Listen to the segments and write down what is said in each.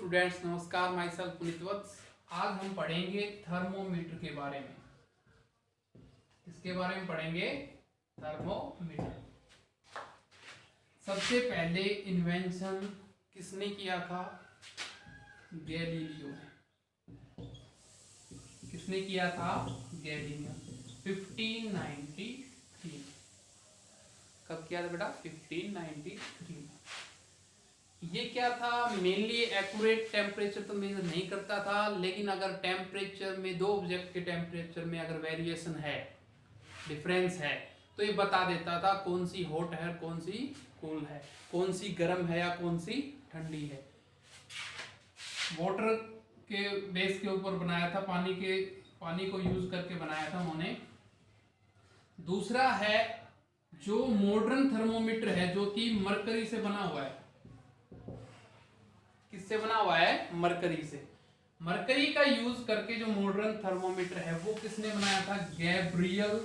Students, नमस्कार। My self Puneet वत्स। आज हम पढ़ेंगे थर्मोमीटर के बारे में। इसके बारे में पढ़ेंगे थर्मोमीटर। सबसे पहले इन्वेंशन किसने किया था? गैलीलियो ने। किसने किया था? गैलीलियो। 1593। कब किया था बेटा? 1593। ये क्या था? मेनली एक्यूरेट टेम्परेचर तो मेजर नहीं करता था, लेकिन अगर टेम्परेचर में दो ऑब्जेक्ट के टेम्परेचर में अगर वेरिएशन है, डिफरेंस है, तो ये बता देता था कौन सी हॉट है, कौन सी कूल है, कौन सी गर्म है या कौन सी ठंडी है। वाटर के बेस के ऊपर बनाया था, पानी को यूज करके बनाया था उन्होंने। दूसरा है जो मॉडर्न थर्मोमीटर है, जो कि मरकरी से बना हुआ है। किससे बना हुआ है? मरकरी से। मरकरी का यूज करके जो मॉडर्न थर्मोमीटर है वो किसने बनाया था? Gabriel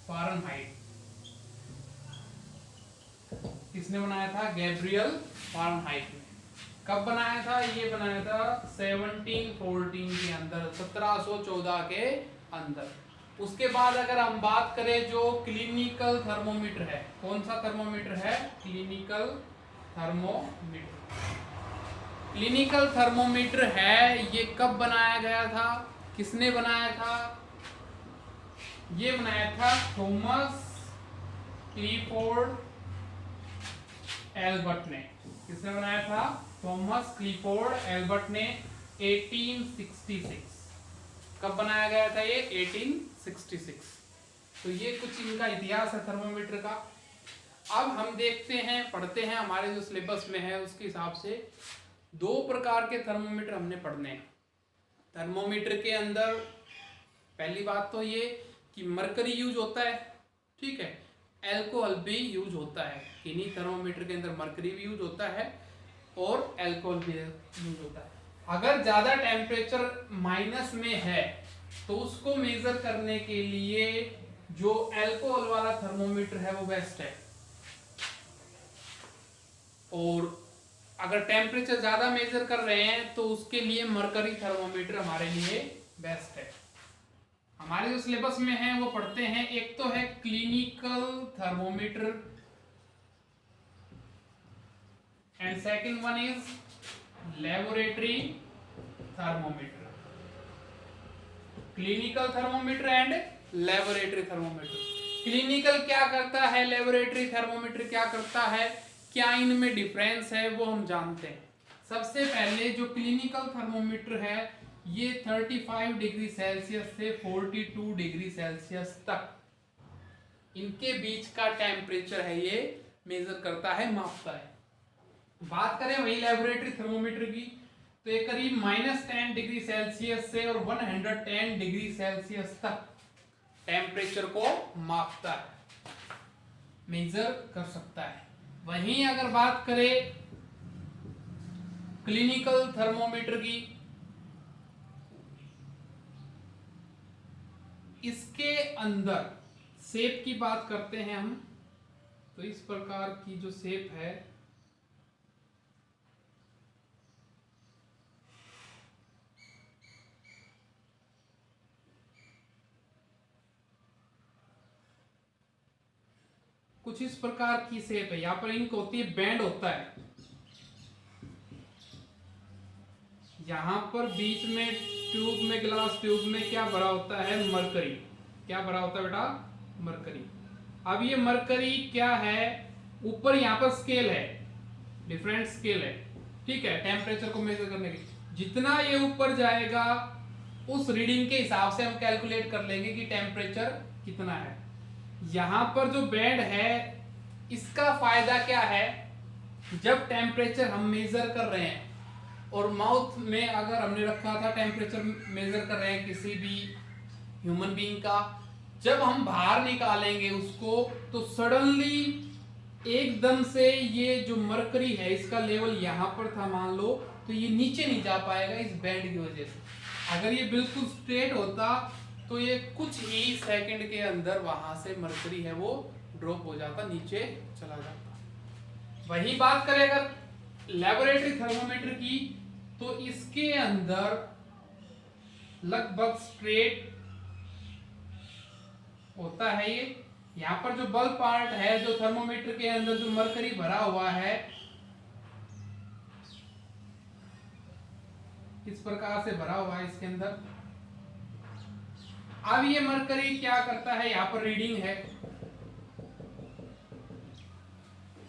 Fahrenheit. किसने बनाया था? गैब्रियल फारेनहाइट ने। कब बनाया था? ये बनाया था 1714 के अंदर, 1714 के अंदर। उसके बाद अगर हम बात करें जो क्लिनिकल थर्मोमीटर है, कौन सा थर्मोमीटर है? Clinical thermometer. क्लिनिकल थर्मोमीटर है, ये कब बनाया गया था? किसने बनाया था? ये बनाया था थॉमस क्लीफोर्ड एल्बर्ट ने। किसने बनाया था? थॉमस क्लीफोर्ड एल्बर्ट ने 1866। कब बनाया गया था ये? 1866। तो ये कुछ इनका इतिहास है थर्मोमीटर का। अब हम देखते हैं, पढ़ते हैं, हमारे जो सिलेबस में है उसके हिसाब से दो प्रकार के थर्मोमीटर हमने पढ़ने हैं। थर्मोमीटर के अंदर पहली बात तो ये कि मरकरी यूज होता है, ठीक है, एल्कोहल भी यूज होता है। किन्हीं थर्मोमीटर के अंदर मरकरी भी यूज होता है और एल्कोहल भी यूज होता है। अगर ज्यादा टेम्परेचर माइनस में है तो उसको मेजर करने के लिए जो एल्कोहल वाला थर्मोमीटर है वो बेस्ट है, और अगर टेम्परेचर ज्यादा मेजर कर रहे हैं तो उसके लिए मरकरी थर्मोमीटर हमारे लिए बेस्ट है। हमारे जो सिलेबस में है वो पढ़ते हैं। एक तो है clinical thermometer and second one is laboratory thermometer. Clinical thermometer and laboratory thermometer. Clinical क्या करता है, लेबोरेटरी थर्मोमीटर क्या करता है, क्या इनमें डिफरेंस है वो हम जानते हैं। सबसे पहले जो क्लिनिकल थर्मोमीटर है ये 35 डिग्री सेल्सियस से 42 डिग्री सेल्सियस तक इनके बीच का टेम्परेचर है, ये मेजर करता है, मापता है। बात करें वही लेबोरेटरी थर्मोमीटर की तो ये करीब -10 डिग्री सेल्सियस से और 110 डिग्री सेल्सियस तक टेम्परेचर को मापता है, मेजर कर सकता है। वहीं अगर बात करें क्लिनिकल थर्मोमीटर की, इसके अंदर शेप की बात करते हैं हम, तो इस प्रकार की जो शेप है कुछ इस प्रकार की शेप है। यहां पर इंक होती है, बैंड होता है, यहां पर बीच में ट्यूब में, ग्लास ट्यूब में क्या भरा होता है? मरकरी। क्या भरा होता है बेटा? मरकरी। अब ये मरकरी क्या है? ऊपर यहां पर स्केल है, डिफरेंट स्केल है, ठीक है, टेम्परेचर को मेजर करने की। जितना ये ऊपर जाएगा उस रीडिंग के हिसाब से हम कैलकुलेट कर लेंगे कि टेम्परेचर कितना है। यहां पर जो बैंड है इसका फायदा क्या है? जब टेम्परेचर हम मेजर कर रहे हैं और माउथ में अगर हमने रखा था, टेम्परेचर मेजर कर रहे हैं किसी भी ह्यूमन बीइंग का, जब हम बाहर निकालेंगे उसको तो सडनली एकदम से ये जो मरकरी है इसका लेवल यहां पर था मान लो, तो ये नीचे नहीं जा पाएगा इस बैंड की वजह से। अगर ये बिल्कुल स्ट्रेट होता तो ये कुछ ही सेकंड के अंदर वहां से मरकरी है वो ड्रॉप हो जाता, नीचे चला जाता। वही बात करें अगर लेबोरेटरी थर्मोमीटर की, तो इसके अंदर लगभग स्ट्रेट होता है ये। यहाँ पर जो बल्ब पार्ट है, जो थर्मोमीटर के अंदर जो मरकरी भरा हुआ है, इस प्रकार से भरा हुआ है इसके अंदर। अब ये मरकरी क्या करता है, यहाँ पर रीडिंग है,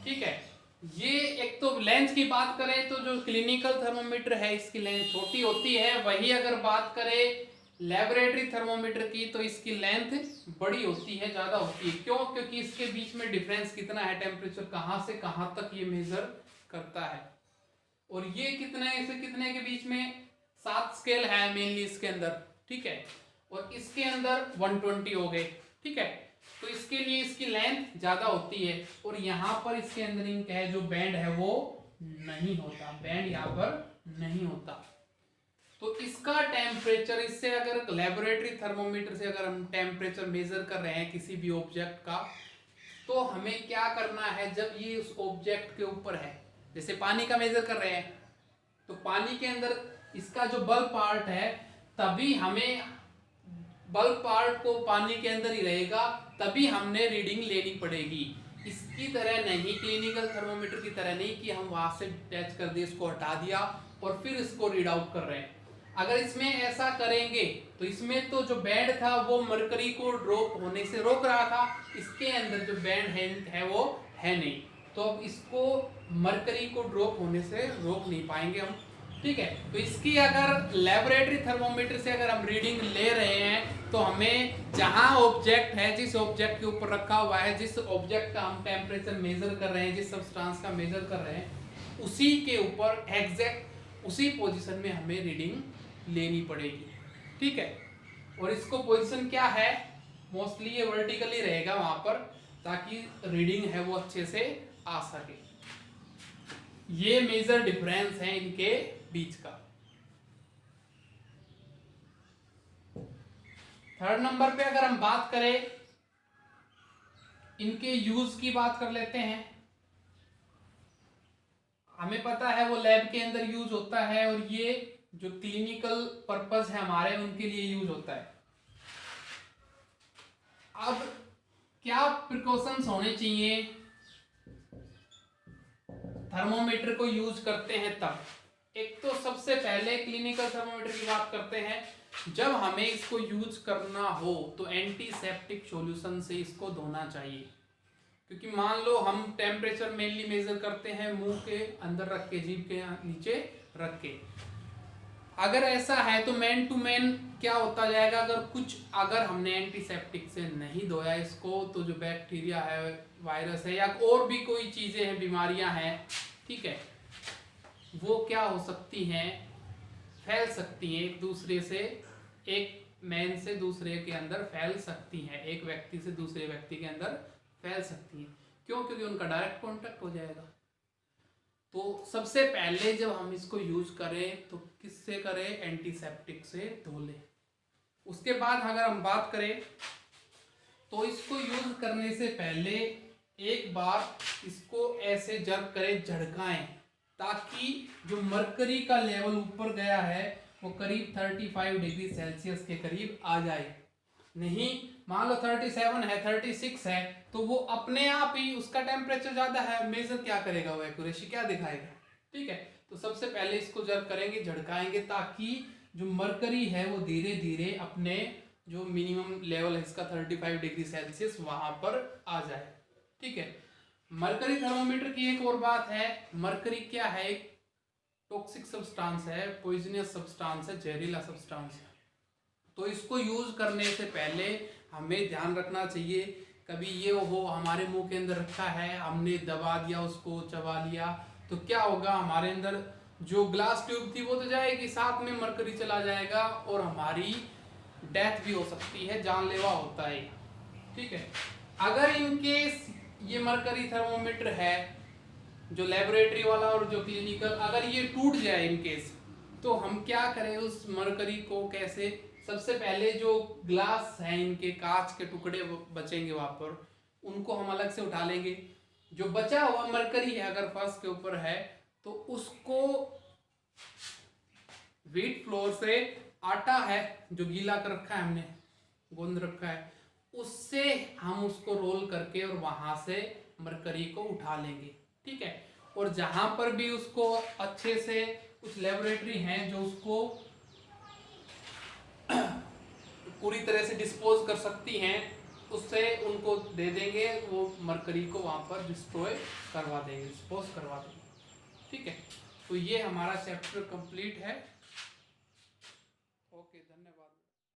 ठीक है। ये एक तो लेंथ की बात करें तो जो क्लिनिकल थर्मोमीटर है इसकी लेंथ छोटी होती है, वही अगर बात करें लेबोरेटरी थर्मोमीटर की तो इसकी लेंथ बड़ी होती है, ज्यादा होती है। क्यों? क्योंकि इसके बीच में डिफरेंस कितना है, टेम्परेचर कहां से कहां तक ये मेजर करता है। और ये कितने से कितने के बीच में 7 स्केल है मेनली इसके अंदर, ठीक है। और इसके अंदर 120 हो गए, ठीक है। तो इसके लिए इसकी लेंथ ज्यादा होती है। और यहाँ पर इसके अंदर इनका है जो बैंड है वो नहीं होता, बैंड यहाँ पर नहीं होता। तो इसका टेम्परेचर, इससे अगर लेबोरेटरी थर्मोमीटर से अगर हम टेम्परेचर मेजर कर रहे हैं किसी भी ऑब्जेक्ट का, तो हमें क्या करना है, जब ये उस ऑब्जेक्ट के ऊपर है, जैसे पानी का मेजर कर रहे हैं, तो पानी के अंदर इसका जो बल्ब पार्ट है, तभी हमें बल्ब पार्ट को पानी के अंदर ही रहेगा, तभी हमने रीडिंग लेनी पड़ेगी। इसकी तरह नहीं, क्लिनिकल थर्मोमीटर की तरह नहीं कि हम वहां से टच कर दिए, इसको हटा दिया और फिर इसको रीड आउट कर रहे हैं। अगर इसमें ऐसा करेंगे तो इसमें तो जो बैंड था वो मरकरी को ड्रॉप होने से रोक रहा था, इसके अंदर जो बैंड है वो है नहीं, तो अब इसको मरकरी को ड्रॉप होने से रोक नहीं पाएंगे हम, ठीक है। तो इसकी अगर लेबोरेटरी थर्मोमीटर से अगर हम रीडिंग ले रहे हैं तो हमें जहां ऑब्जेक्ट है, जिस ऑब्जेक्ट के ऊपर रखा हुआ है, जिस ऑब्जेक्ट का हम टेम्परेचर मेजर कर रहे हैं, जिस सब्सटेंस का मेजर कर रहे हैं, उसी के ऊपर एग्जैक्ट उसी पोजीशन में हमें रीडिंग लेनी पड़ेगी, ठीक है। और इसको पोजीशन क्या है, मोस्टली ये वर्टिकली रहेगा वहां पर, ताकि रीडिंग है वो अच्छे से आ सके। ये मेजर डिफरेंस है इनके बीच का। थर्ड नंबर पे अगर हम बात करें, इनके यूज की बात कर लेते हैं। हमें पता है वो लैब के अंदर यूज होता है, और ये जो क्लिनिकल पर्पस है हमारे, उनके लिए यूज होता है। अब क्या प्रिकॉशंस होने चाहिए थर्मोमीटर को यूज करते हैं तब? एक तो सबसे पहले क्लिनिकल थर्मोमीटर की बात करते हैं, जब हमें इसको यूज करना हो तो एंटीसेप्टिक सॉल्यूशन से इसको धोना चाहिए। क्योंकि मान लो हम टेम्परेचर मेनली मेजर करते हैं मुंह के अंदर रख के, जीभ के नीचे रख के, अगर ऐसा है तो मैन टू मैन क्या होता जाएगा, अगर हमने एंटीसेप्टिक से नहीं धोया इसको, तो जो बैक्टीरिया है, वायरस है, या और भी कोई चीजें हैं, बीमारियां हैं, ठीक है, वो क्या हो सकती हैं, फैल सकती हैं एक दूसरे से, एक मैन से दूसरे के अंदर फैल सकती हैं, एक व्यक्ति से दूसरे व्यक्ति के अंदर फैल सकती हैं। क्यों? क्योंकि उनका डायरेक्ट कांटेक्ट हो जाएगा। तो सबसे पहले जब हम इसको यूज करें तो किससे करें? एंटीसेप्टिक से धो लें। उसके बाद अगर हम बात करें तो इसको यूज करने से पहले एक बार इसको ऐसे जर्क करें, झड़काएं, ताकि जो मरकरी का लेवल ऊपर गया है वो करीब 35 डिग्री सेल्सियस के करीब आ जाए। नहीं, मान लो 37 है, 36 है, तो वो अपने आप ही, उसका टेम्परेचर ज्यादा है, मेजर क्या करेगा, वो एक्यूरेसी क्या दिखाएगा, ठीक है। तो सबसे पहले इसको जर्क करेंगे, झड़काएंगे, ताकि जो मरकरी है वो धीरे धीरे अपने जो मिनिमम लेवल है इसका 35 डिग्री सेल्सियस वहां पर आ जाए, ठीक है। मरकरी थर्मोमीटर की एक और बात है, मरकरी क्या है, एक टॉक्सिक सब्सटेंस है, पॉइजनस सब्सटेंस है, जहरीला सब्सटेंस है। तो इसको यूज करने से पहले हमें ध्यान रखना चाहिए, कभी ये हो हमारे मुंह के अंदर रखा है, हमने दबा दिया, उसको चबा लिया, तो क्या होगा, हमारे अंदर जो ग्लास ट्यूब थी वो तो जाएगी, साथ में मरकरी चला जाएगा और हमारी डेथ भी हो सकती है, जानलेवा होता है, ठीक है। अगर इनकेस ये मरकरी थर्मोमीटर है जो लेबोरेटरी वाला और जो क्लिनिकल, अगर ये टूट जाए इनकेस, तो हम क्या करें उस मरकरी को कैसे? सबसे पहले जो ग्लास है, इनके कांच के टुकड़े बचेंगे वहां पर, उनको हम अलग से उठा लेंगे। जो बचा हुआ मरकरी है अगर फर्श के ऊपर है, तो तो उसको व्हीट फ्लोर से आटा है जो गीला कर रखा है हमने, गूंद रखा है, उससे हम उसको रोल करके और वहां से मरकरी को उठा लेंगे। ठीक है, और जहां पर भी उसको अच्छे से कुछ लेबोरेटरी हैं जो उसको पूरी तरह से डिस्पोज कर सकती हैं, उससे उनको दे देंगे, वो मरकरी को वहां पर डिस्ट्रॉय करवा देंगे, डिस्पोज करवा देंगे। ठीक है, तो ये हमारा चैप्टर कंप्लीट है।